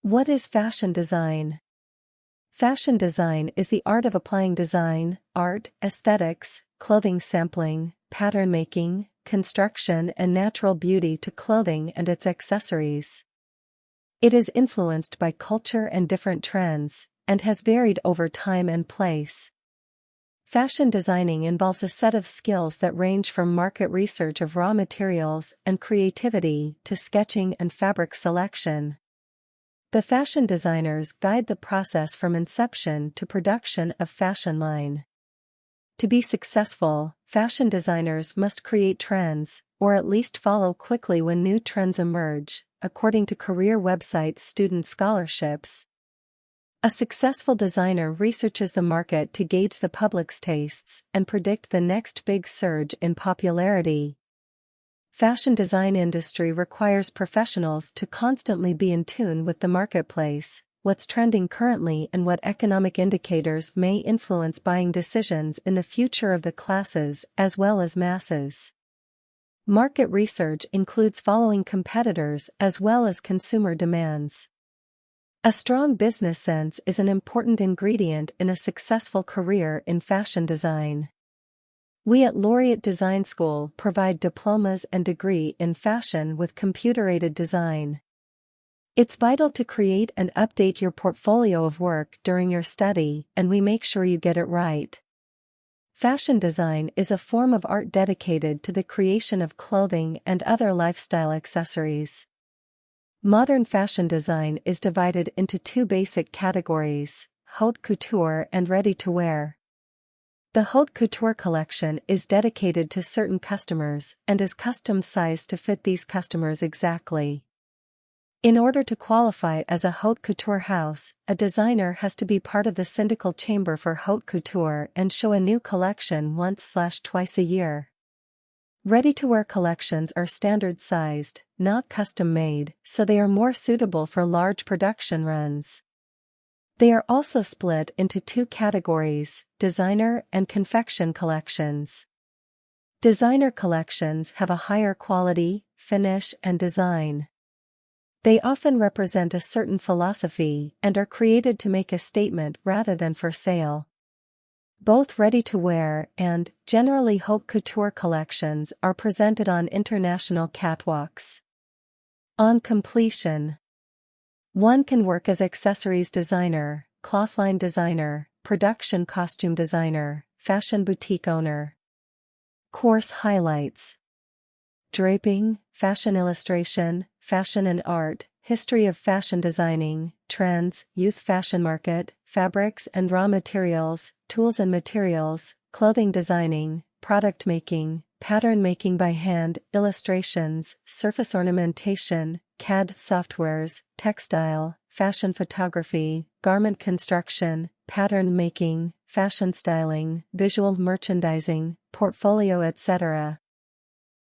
What is fashion design? Fashion design is the art of applying design, art, aesthetics, clothing sampling, pattern making, construction and natural beauty to clothing and its accessories. It is influenced by culture and different trends, and has varied over time and place. Fashion designing involves a set of skills that range from market research of raw materials and creativity to sketching and fabric selection. The fashion designers guide the process from inception to production of fashion line. To be successful, fashion designers must create trends, or at least follow quickly when new trends emerge, according to career website Student Scholarships. A successful designer researches the market to gauge the public's tastes and predict the next big surge in popularity. Fashion design industry requires professionals to constantly be in tune with the marketplace, what's trending currently and what economic indicators may influence buying decisions in the future of the classes as well as masses. Market research includes following competitors as well as consumer demands. A strong business sense is an important ingredient in a successful career in fashion design. We at Laureate Design School provide diplomas and degree in fashion with computer-aided design. It's vital to create and update your portfolio of work during your study, and we make sure you get it right. Fashion design is a form of art dedicated to the creation of clothing and other lifestyle accessories. Modern fashion design is divided into two basic categories: haute couture and ready-to-wear. The haute couture collection is dedicated to certain customers and is custom-sized to fit these customers exactly. In order to qualify as a haute couture house, a designer has to be part of the syndical chamber for haute couture and show a new collection once/twice a year. Ready-to-wear collections are standard-sized, not custom-made, so they are more suitable for large production runs. They are also split into two categories: designer and confection collections. Designer collections have a higher quality, finish, and design. They often represent a certain philosophy and are created to make a statement rather than for sale. Both ready-to-wear and, generally haute couture collections are presented on international catwalks. On completion, one can work as accessories designer, clothline designer, production costume designer, fashion boutique owner. Course highlights: draping, fashion illustration, fashion and art, history of fashion designing, trends, youth fashion market, fabrics and raw materials, tools and materials, clothing designing, product making, pattern making by hand, illustrations, surface ornamentation, CAD softwares, textile, fashion photography, garment construction, pattern making, fashion styling, visual merchandising, portfolio etc.